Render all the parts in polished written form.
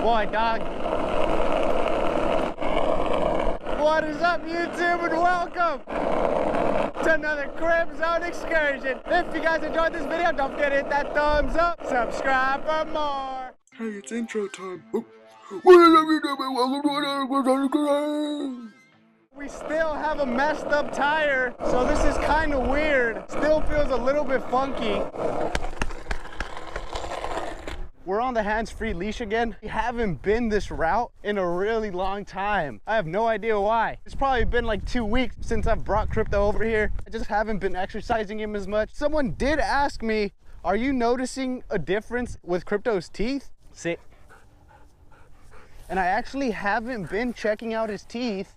Boy, dog. What is up, YouTube, and welcome to another Crib Zone excursion. If you guys enjoyed this video, don't forget to hit that thumbs up, subscribe for more. Hey, it's intro time. We still have a messed up tire, so this is kind of weird. Still feels a little bit funky. We're on the hands-free leash again. We haven't been this route in a really long time. I have no idea why. It's probably been like 2 weeks since I've brought Crypto over here. I just haven't been exercising him as much. Someone did ask me, are you noticing a difference with Crypto's teeth? Sit. And I actually haven't been checking out his teeth.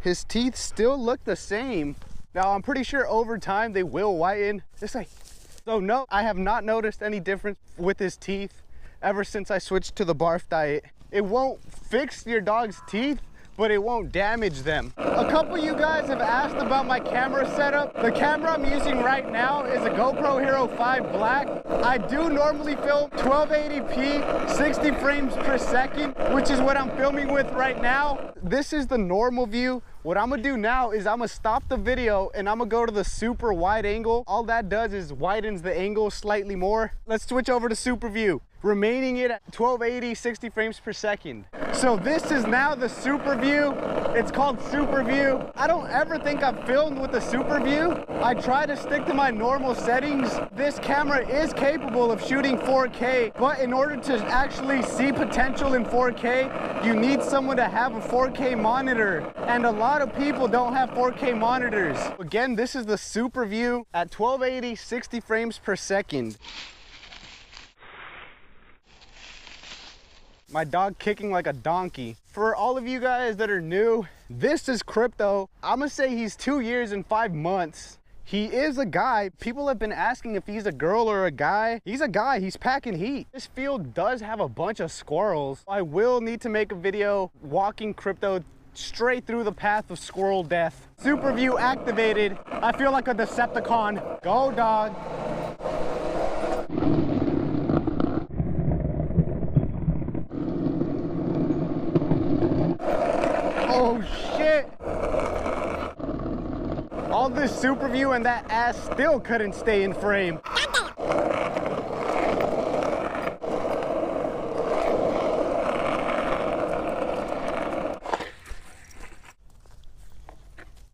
His teeth still look the same. Now, I'm pretty sure over time they will whiten. Just like, so no, I have not noticed any difference with his teeth ever since I switched to the barf diet. It won't fix your dog's teeth, but it won't damage them. A couple of you guys have asked about my camera setup. The camera I'm using right now is a GoPro Hero 5 Black. I do normally film 1280p, 60 frames per second, which is what I'm filming with right now. This is the normal view. What I'm gonna do now is I'm gonna stop the video and I'm gonna go to the super wide angle. All that does is widens the angle slightly more. Let's switch over to super view, remaining it at 1280, 60 frames per second. So this is now the super view. It's called super view. I don't ever think I've filmed with the super view. I try to stick to my normal settings. This camera is capable of shooting 4K, but in order to actually see potential in 4K, you need someone to have a 4K monitor. And a lot of people don't have 4K monitors. Again, this is the super view at 1280, 60 frames per second. My dog kicking like a donkey. For all of you guys that are new, this is Crypto. I'm gonna say he's 2 years and 5 months. He is a guy. People have been asking if he's a girl or a guy. He's a guy, he's packing heat. This field does have a bunch of squirrels. I will need to make a video walking Crypto straight through the path of squirrel death. Super view activated. I feel like a Decepticon. Go, dog. Oh shit! All this super view and that ass still couldn't stay in frame.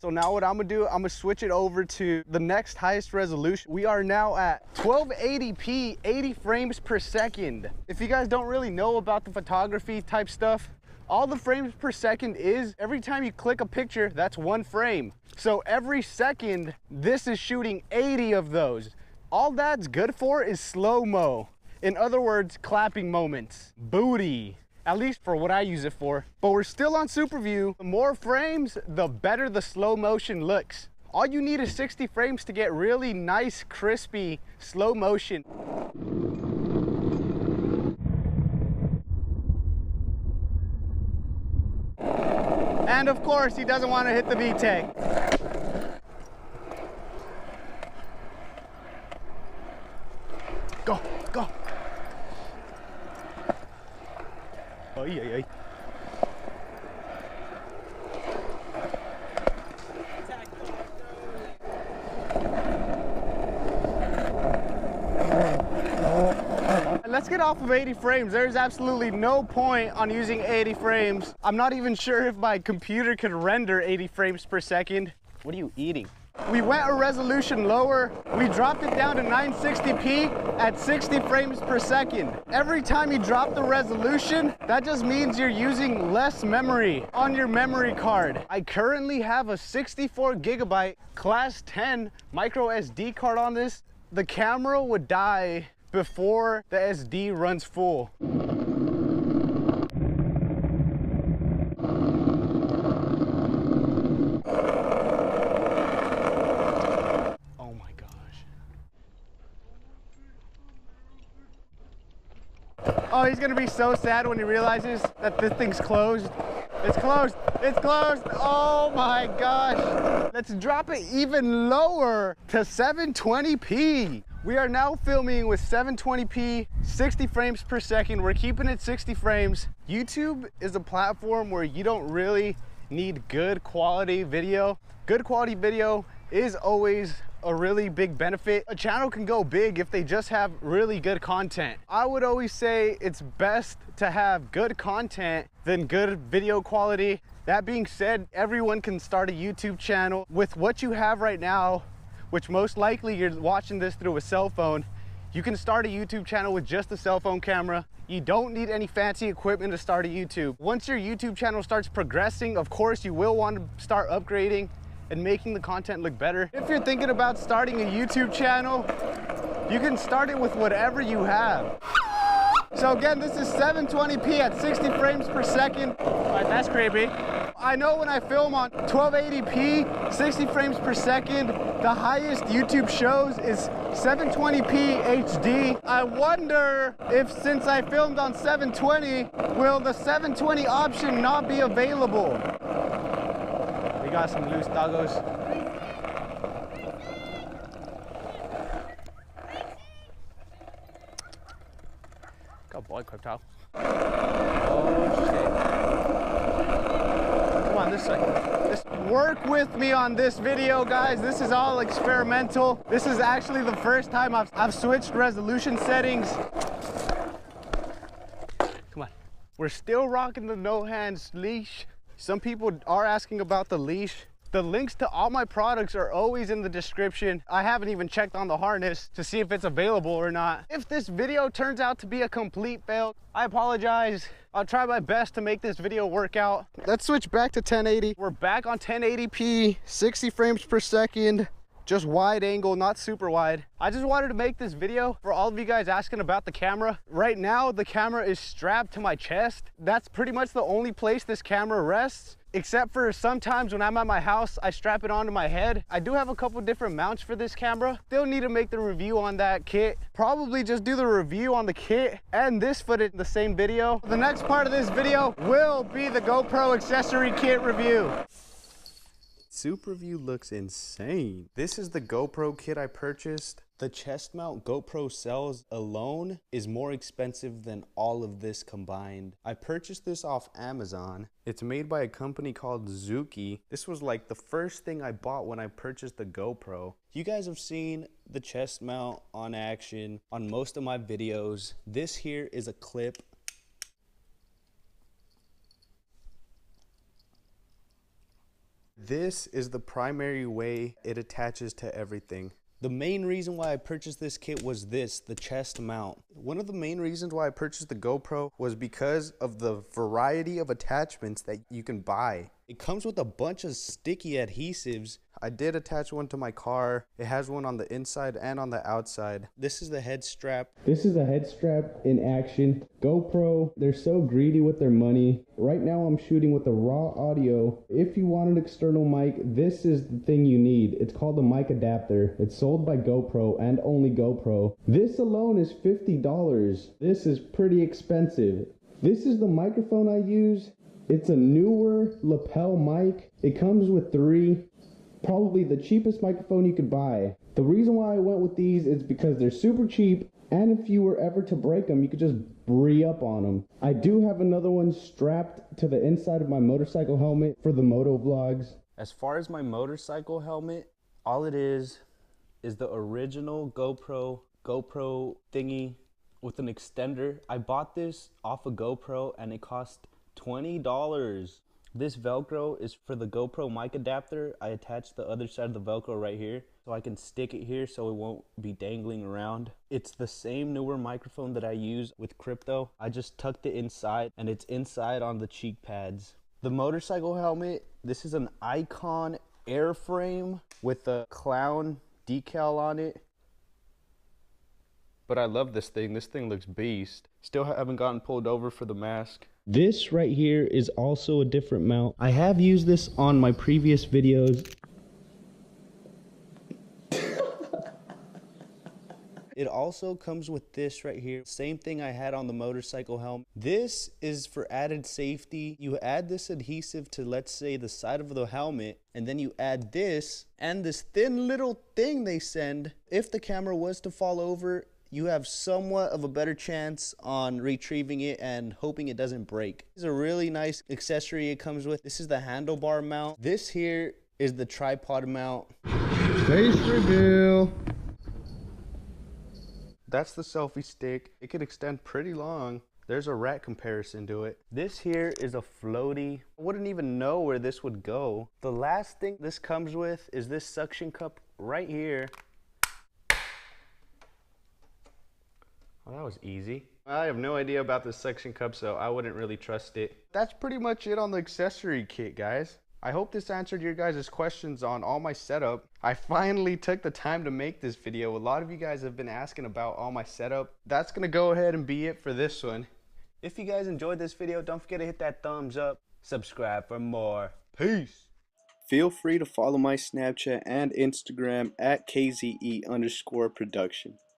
So now what I'm gonna do, I'm gonna switch it over to the next highest resolution. We are now at 1280p, 80 frames per second. If you guys don't really know about the photography type stuff, all the frames per second is, every time you click a picture, that's 1 frame. So every second, this is shooting 80 of those. All that's good for is slow-mo. In other words, clapping moments. Booty. At least for what I use it for. But we're still on super view. The more frames, the better the slow motion looks. All you need is 60 frames to get really nice, crispy, slow motion. And of course, he doesn't want to hit the VTEC. Go, go. Oh, yeah. Let's get off of 80 frames. There's absolutely no point on using 80 frames. I'm not even sure if my computer could render 80 frames per second. What are you eating? We went a resolution lower. We dropped it down to 960p at 60 frames per second. Every time you drop the resolution, that just means you're using less memory on your memory card. I currently have a 64 gigabyte class 10 micro SD card on this. The camera would die before the SD runs full. Oh my gosh. Oh, he's gonna be so sad when he realizes that this thing's closed. It's closed. It's closed. Oh my gosh. Let's drop it even lower to 720p. We are now filming with 720p, 60 frames per second. We're keeping it 60 frames. YouTube is a platform where you don't really need good quality video. Good quality video is always a really big benefit. A channel can go big if they just have really good content. I would always say it's best to have good content than good video quality. That being said, everyone can start a YouTube channel with what you have right now, which most likely you're watching this through a cell phone. You can start a YouTube channel with just a cell phone camera. You don't need any fancy equipment to start a YouTube. Once your YouTube channel starts progressing, of course, you will want to start upgrading and making the content look better. If you're thinking about starting a YouTube channel, you can start it with whatever you have. So again, this is 720p at 60 frames per second. All right, that's creepy. I know when I film on 1280p, 60 frames per second, the highest YouTube shows is 720p HD. I wonder if, since I filmed on 720, will the 720 option not be available? We got some loose doggos. Got boy equipped out. Oh shit. Come on, this way. Just work with me on this video, guys. This is all experimental. This is actually the first time I've switched resolution settings. Come on. We're still rocking the no hands leash. Some people are asking about the leash. The links to all my products are always in the description. I haven't even checked on the harness to see if it's available or not. If this video turns out to be a complete fail, I apologize. I'll try my best to make this video work out. Let's switch back to 1080. We're back on 1080p, 60 frames per second. Just wide angle, not super wide. I just wanted to make this video for all of you guys asking about the camera. Right now, the camera is strapped to my chest. That's pretty much the only place this camera rests, except for sometimes when I'm at my house, I strap it onto my head. I do have a couple different mounts for this camera. Still need to make the review on that kit. Probably just do the review on the kit and this footage in the same video. The next part of this video will be the GoPro accessory kit review. Super View looks insane. This is the GoPro kit I purchased. The chest mount GoPro sells alone is more expensive than all of this combined. I purchased this off Amazon. It's made by a company called Zuki. This was like the first thing I bought when I purchased the GoPro. You guys have seen the chest mount on action on most of my videos. This here is a clip. This is the primary way it attaches to everything. The main reason why I purchased this kit was this, the chest mount. One of the main reasons why I purchased the GoPro was because of the variety of attachments that you can buy. It comes with a bunch of sticky adhesives. I did attach one to my car. It has one on the inside and on the outside. This is the head strap. This is a head strap in action. GoPro, they're so greedy with their money. Right now I'm shooting with the raw audio. If you want an external mic, this is the thing you need. It's called the mic adapter. It's sold by GoPro and only GoPro. This alone is $50. This is pretty expensive. This is the microphone I use. It's a newer lapel mic. It comes with 3. Probably the cheapest microphone you could buy. The reason why I went with these is because they're super cheap, and if you were ever to break them, you could just re-up on them. I do have another one strapped to the inside of my motorcycle helmet for the moto vlogs. As far as my motorcycle helmet, all it is the original GoPro thingy with an extender. I bought this off of GoPro and it cost $20. This Velcro is for the GoPro mic adapter. I attached the other side of the Velcro right here so I can stick it here so it won't be dangling around. It's the same newer microphone that I use with Crypto. I just tucked it inside and it's inside on the cheek pads. The motorcycle helmet, this is an Icon airframe with a clown decal on it. But I love this thing. This thing looks beast. Still haven't gotten pulled over for the mask. This right here is also a different mount. I have used this on my previous videos. It also comes with this right here. Same thing I had on the motorcycle helmet. This is for added safety. You add this adhesive to, let's say, the side of the helmet, and then you add this and this thin little thing they send. If the camera was to fall over, you have somewhat of a better chance on retrieving it and hoping it doesn't break. This is a really nice accessory it comes with. This is the handlebar mount. This here is the tripod mount. Face reveal. That's the selfie stick. It could extend pretty long. There's a rack comparison to it. This here is a floaty. I wouldn't even know where this would go. The last thing this comes with is this suction cup right here. Well, that was easy. I have no idea about this suction cup, so I wouldn't really trust it. That's pretty much it on the accessory kit, guys. I hope this answered your guys' questions on all my setup. I finally took the time to make this video. A lot of you guys have been asking about all my setup. That's gonna go ahead and be it for this one. If you guys enjoyed this video, don't forget to hit that thumbs up. Subscribe for more. Peace. Feel free to follow my Snapchat and Instagram at KZE_production.